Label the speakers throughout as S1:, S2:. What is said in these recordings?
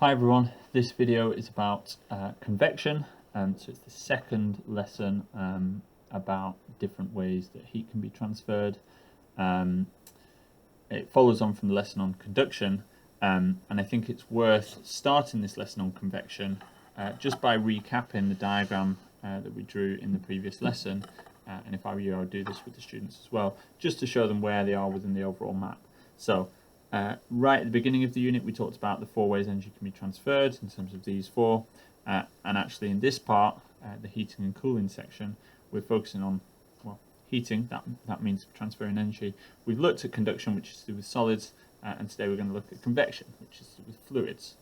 S1: Hi everyone, this video is about convection, so it's the second lesson about different ways that heat can be transferred. It follows on from the lesson on conduction, and I think it's worth starting this lesson on convection just by recapping the diagram that we drew in the previous lesson, and if I were you, I would do this with the students as well, just to show them where they are within the overall map. So right at the beginning of the unit, we talked about the 4 ways energy can be transferred in terms of these 4. And actually in this part, the heating and cooling section, we're focusing on, well, heating, that means transferring energy. We've looked at conduction, which is to do with solids, and today we're going to look at convection, which is to do with fluids,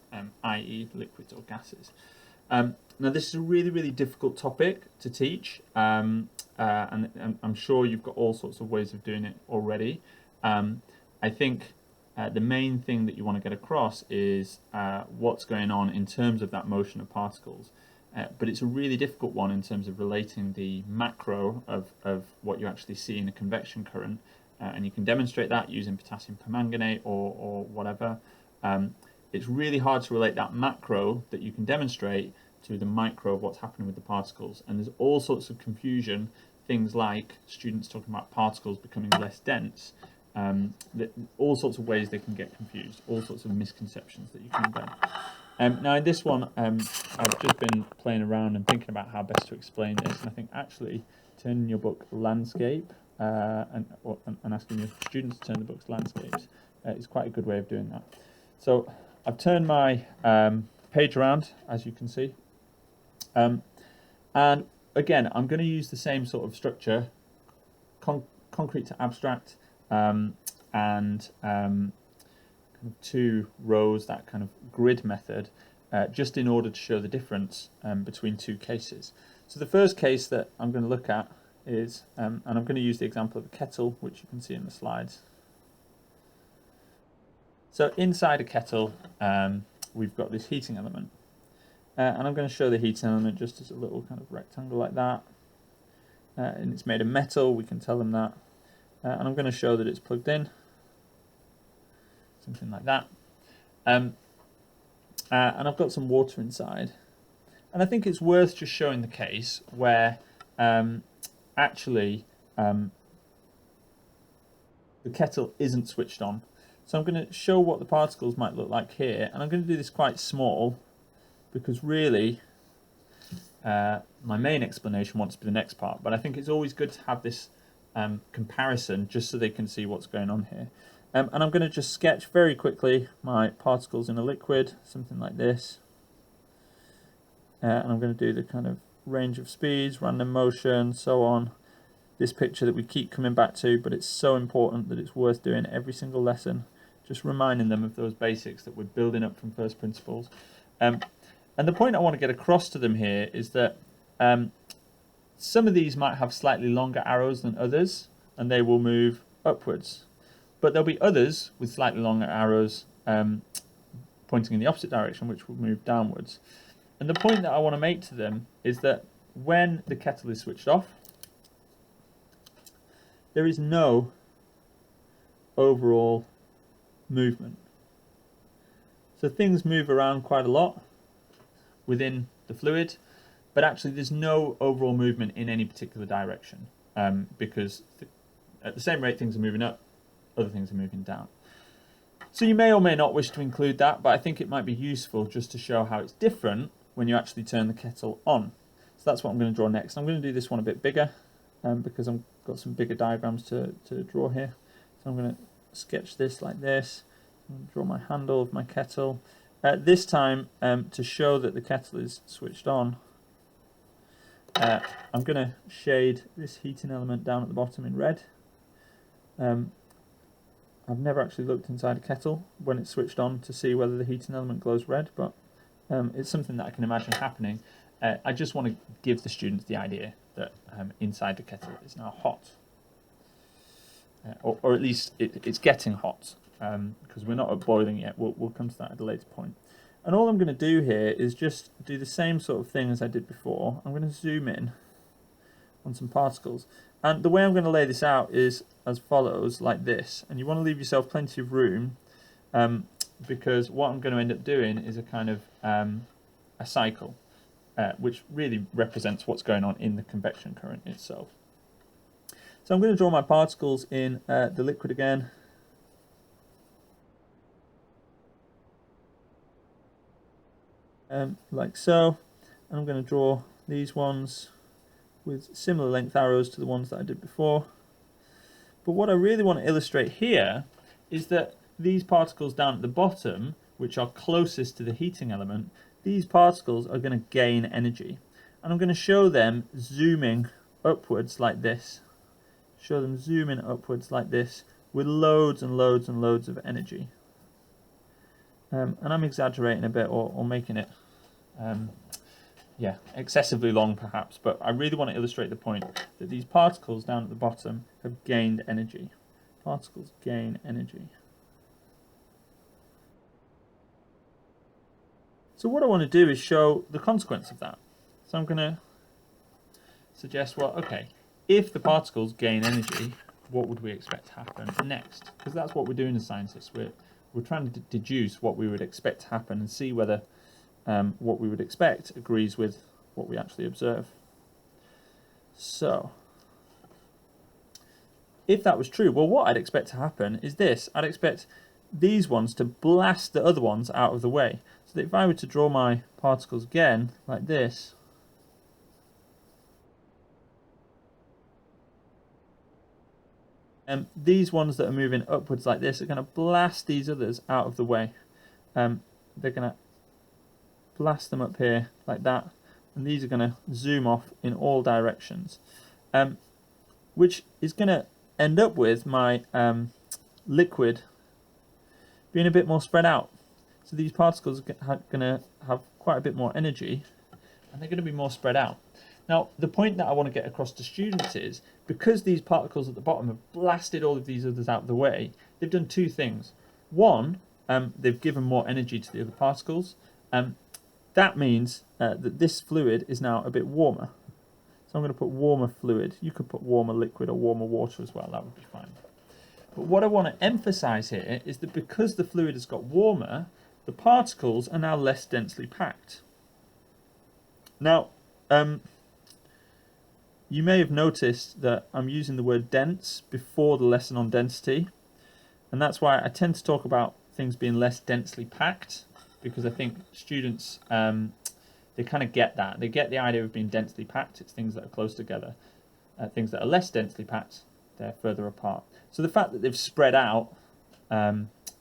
S1: i.e. liquids or gases. Now this is a really difficult topic to teach, and I'm sure you've got all sorts of ways of doing it already. I think the main thing that you want to get across is what's going on in terms of that motion of particles. But it's a really difficult one in terms of relating the macro of what you actually see in a convection current. And you can demonstrate that using potassium permanganate or whatever. It's really hard to relate that macro that you can demonstrate to the micro of what's happening with the particles. And there's all sorts of confusion, things like students talking about particles becoming less dense. All sorts of ways they can get confused, all sorts of misconceptions that you can embed. Now in this one, I've just been playing around and thinking about how best to explain this, and I think actually turning your book landscape and asking your students to turn the books landscapes is quite a good way of doing that. So I've turned my page around, as you can see, and again I'm going to use the same sort of structure, concrete to abstract. And kind of 2 rows, that kind of grid method, just in order to show the difference between 2 cases. So the first case that I'm going to look at is, and I'm going to use the example of a kettle, which you can see in the slides. So inside a kettle, we've got this heating element. And I'm going to show the heating element just as a little kind of rectangle like that. And it's made of metal, we can tell them that. And I'm going to show that it's plugged in, something like that. And I've got some water inside. And I think it's worth just showing the case where actually the kettle isn't switched on. So I'm going to show what the particles might look like here. And I'm going to do this quite small because really my main explanation wants to be the next part. But I think it's always good to have this comparison just so they can see what's going on here. And I'm going to just sketch very quickly my particles in a liquid, something like this. And I'm going to do the kind of range of speeds, random motion, so on. This picture that we keep coming back to, but it's so important that it's worth doing every single lesson, just reminding them of those basics that we're building up from first principles. And the point I want to get across to them here is that some of these might have slightly longer arrows than others, and they will move upwards. But there'll be others with slightly longer arrows pointing in the opposite direction, which will move downwards. And the point that I want to make to them is that when the kettle is switched off, there is no overall movement. So things move around quite a lot within the fluid, but actually there's no overall movement in any particular direction because at the same rate things are moving up, other things are moving down. So you may or may not wish to include that, but I think it might be useful just to show how it's different when you actually turn the kettle on. So that's what I'm going to draw next. I'm going to do this one a bit bigger because I've got some bigger diagrams to draw here. So I'm going to sketch this like this, and draw my handle of my kettle. This time to show that the kettle is switched on, I'm going to shade this heating element down at the bottom in red. I've never actually looked inside a kettle when it's switched on to see whether the heating element glows red, but it's something that I can imagine happening. I just want to give the students the idea that inside the kettle is now hot. Or at least it's getting hot, because we're not at boiling yet. We'll come to that at a later point. And all I'm going to do here is just do the same sort of thing as I did before. I'm going to zoom in on some particles. And the way I'm going to lay this out is as follows, like this. And you want to leave yourself plenty of room because what I'm going to end up doing is a kind of a cycle, which really represents what's going on in the convection current itself. So I'm going to draw my particles in the liquid again. Like so. And I'm going to draw these ones with similar length arrows to the ones that I did before. But what I really want to illustrate here is that these particles down at the bottom, which are closest to the heating element, these particles are going to gain energy. And I'm going to show them zooming upwards like this. Show them zooming upwards like this with loads and loads and loads of energy. And I'm exaggerating a bit or making it excessively long perhaps, but I really want to illustrate the point that these particles down at the bottom have gained energy. Particles gain energy. So what I want to do is show the consequence of that. So I'm going to suggest, well, okay, if the particles gain energy, what would we expect to happen next? Because that's what we're doing as scientists. We're trying to deduce what we would expect to happen and see whether what we would expect agrees with what we actually observe. So, if that was true, well, what I'd expect to happen is this. I'd expect these ones to blast the other ones out of the way. So that if I were to draw my particles again, like this, these ones that are moving upwards like this are going to blast these others out of the way. They're going to blast them up here like that, and these are going to zoom off in all directions, which is going to end up with my liquid being a bit more spread out. So these particles are going to have quite a bit more energy, and they're going to be more spread out. Now, the point that I want to get across to students is, because these particles at the bottom have blasted all of these others out of the way, they've done two things. One, they've given more energy to the other particles. That means that this fluid is now a bit warmer. So I'm going to put warmer fluid. You could put warmer liquid or warmer water as well, that would be fine. But what I want to emphasize here is that because the fluid has got warmer, the particles are now less densely packed. Now, you may have noticed that I'm using the word dense before the lesson on density, and that's why I tend to talk about things being less densely packed, because I think students, they kind of get that. They get the idea of being densely packed. It's things that are close together. Things that are less densely packed, they're further apart. So the fact that they've spread out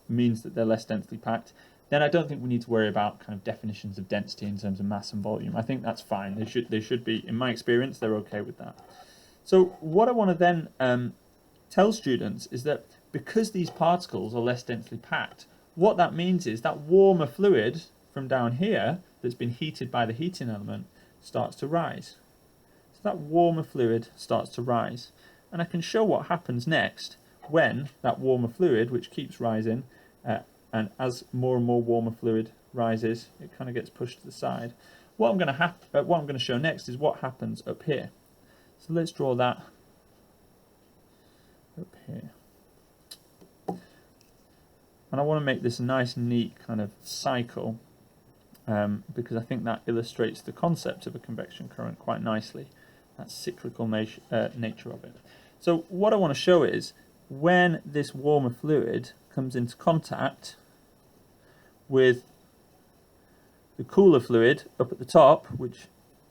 S1: means that they're less densely packed. Then I don't think we need to worry about kind of definitions of density in terms of mass and volume. I think that's fine. They should be, in my experience, they're okay with that. So what I want to then tell students is that because these particles are less densely packed, what that means is that warmer fluid from down here that's been heated by the heating element starts to rise. So that warmer fluid starts to rise. And I can show what happens next when that warmer fluid, which keeps rising, and as more and more warmer fluid rises, it kind of gets pushed to the side. What I'm going to show next is what happens up here. So let's draw that up here. And I want to make this a nice, neat kind of cycle, because I think that illustrates the concept of a convection current quite nicely, that cyclical nature of it. So what I want to show is when this warmer fluid comes into contact with the cooler fluid up at the top,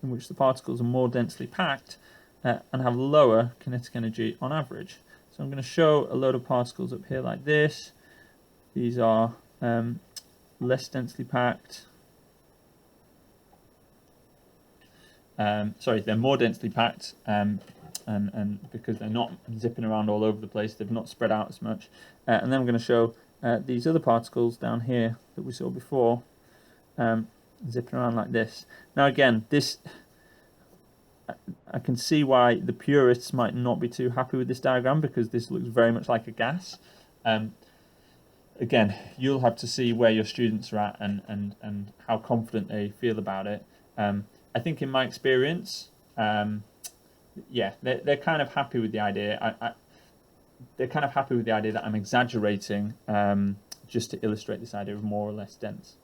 S1: in which the particles are more densely packed and have lower kinetic energy on average. So I'm going to show a load of particles up here like this. These are less densely packed. Sorry, they're more densely packed, and because they're not zipping around all over the place, they've not spread out as much. And then I'm going to show these other particles down here that we saw before, zipping around like this. Now again, this, I can see why the purists might not be too happy with this diagram, because this looks very much like a gas. Again, you'll have to see where your students are at and how confident they feel about it. I think in my experience, yeah, they're kind of happy with the idea. They're kind of happy with the idea that I'm exaggerating just to illustrate this idea of more or less dense.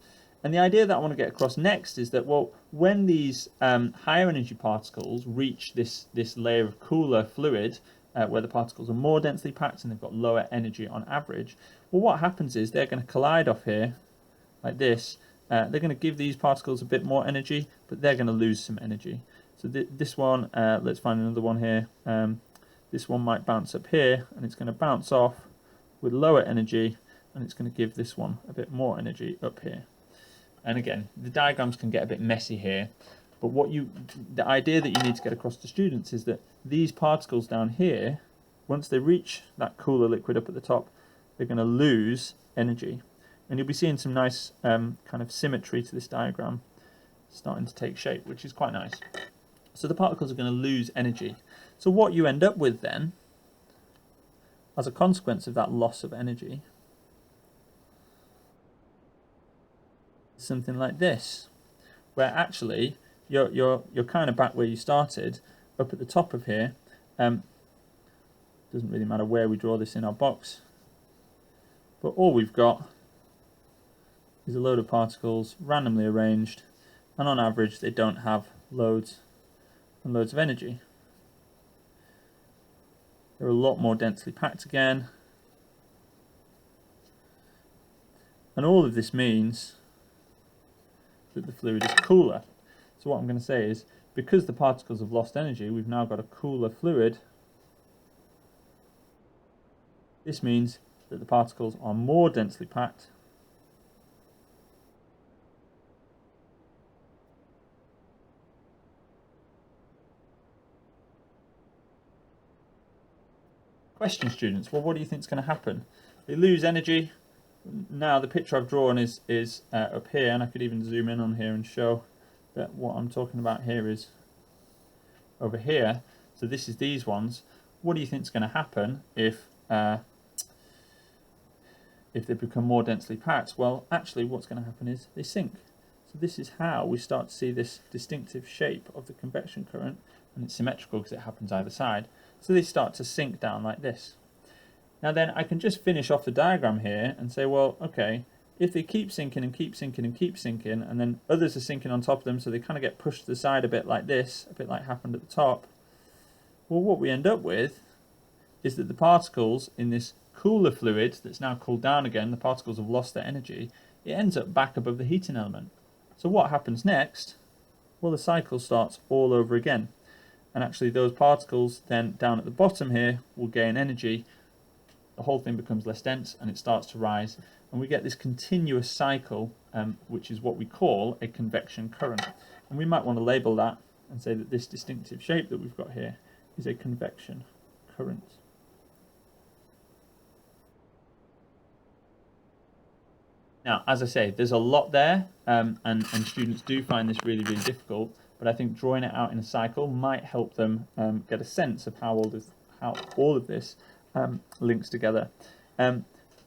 S1: And the idea that I want to get across next is that, well, when these higher energy particles reach this layer of cooler fluid, where the particles are more densely packed and they've got lower energy on average, well, what happens is they're going to collide off here like this. They're going to give these particles a bit more energy, but they're going to lose some energy. So this one, let's find another one here. This one might bounce up here, and it's going to bounce off with lower energy, and it's going to give this one a bit more energy up here. And again, the diagrams can get a bit messy here, but the idea that you need to get across to students is that these particles down here, once they reach that cooler liquid up at the top, they're going to lose energy. And you'll be seeing some nice kind of symmetry to this diagram starting to take shape, which is quite nice. So the particles are going to lose energy. So what you end up with then, as a consequence of that loss of energy, is something like this, where actually you're kind of back where you started, up at the top of here. Doesn't really matter where we draw this in our box, but all we've got is a load of particles randomly arranged, and on average they don't have loads and loads of energy. They're a lot more densely packed again, and all of this means that the fluid is cooler. So what I'm going to say is, because the particles have lost energy, we've now got a cooler fluid. This means that the particles are more densely packed, Question, students. Well, what do you think is going to happen? They lose energy. Now the picture I've drawn is up here, and I could even zoom in on here and show that what I'm talking about here is over here. So this is these ones. What do you think is going to happen if they become more densely packed? Well, actually what's going to happen is they sink. So this is how we start to see this distinctive shape of the convection current, and it's symmetrical because it happens either side. So they start to sink down like this. Now then I can just finish off the diagram here and say, well, okay, if they keep sinking and keep sinking and keep sinking, and then others are sinking on top of them, so they kind of get pushed to the side a bit like this, a bit like happened at the top, well, what we end up with is that the particles in this cooler fluid that's now cooled down again, the particles have lost their energy, it ends up back above the heating element. So what happens next? Well, the cycle starts all over again. And actually those particles then down at the bottom here will gain energy. The whole thing becomes less dense and it starts to rise. And we get this continuous cycle, which is what we call a convection current. And we might want to label that and say that this distinctive shape that we've got here is a convection current. Now, as I say, there's a lot there, and students do find this really, really difficult, but I think drawing it out in a cycle might help them get a sense of how all of this links together.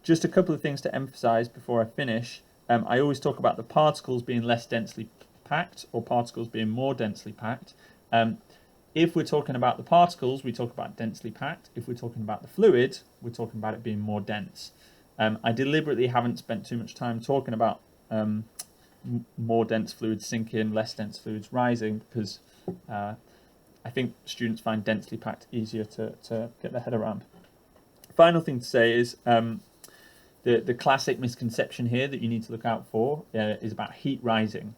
S1: Just a couple of things to emphasize before I finish. I always talk about the particles being less densely packed, or particles being more densely packed. If we're talking about the particles, we talk about densely packed. If we're talking about the fluid, we're talking about it being more dense. I deliberately haven't spent too much time talking about more dense fluids sinking, less dense fluids rising, because I think students find densely packed easier to get their head around. Final thing to say is the classic misconception here that you need to look out for is about heat rising.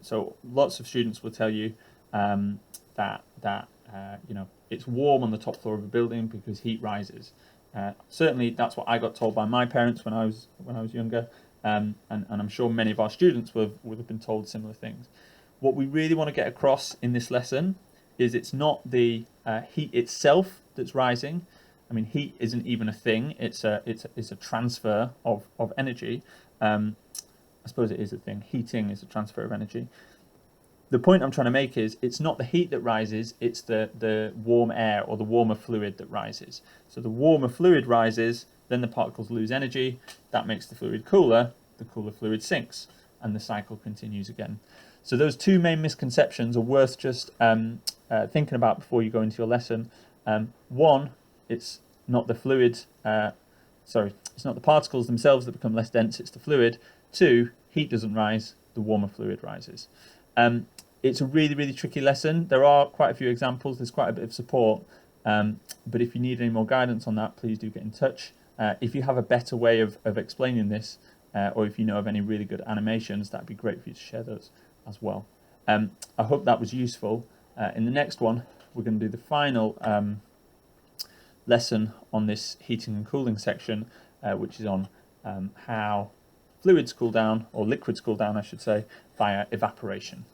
S1: So lots of students will tell you that you know, it's warm on the top floor of a building because heat rises. Certainly that's what I got told by my parents when I was younger, and I'm sure many of our students would have been told similar things. What we really want to get across in this lesson is it's not the heat itself that's rising. I mean, heat isn't even a thing. It's a transfer of energy. I suppose it is a thing. Heating is a transfer of energy. The point I'm trying to make is it's not the heat that rises, it's the warm air or the warmer fluid that rises. So the warmer fluid rises, then the particles lose energy, that makes the fluid cooler, the cooler fluid sinks, and the cycle continues again. So those two main misconceptions are worth just thinking about before you go into your lesson. One, it's not the fluid, it's not the particles themselves that become less dense, it's the fluid. 2, heat doesn't rise, the warmer fluid rises. It's a really, really tricky lesson. There are quite a few examples, there's quite a bit of support, but if you need any more guidance on that, please do get in touch. If you have a better way of explaining this, or if you know of any really good animations, that'd be great for you to share those as well. I hope that was useful. In the next one, we're going to do the final lesson on this heating and cooling section, which is on how fluids cool down, or liquids cool down, I should say, via evaporation.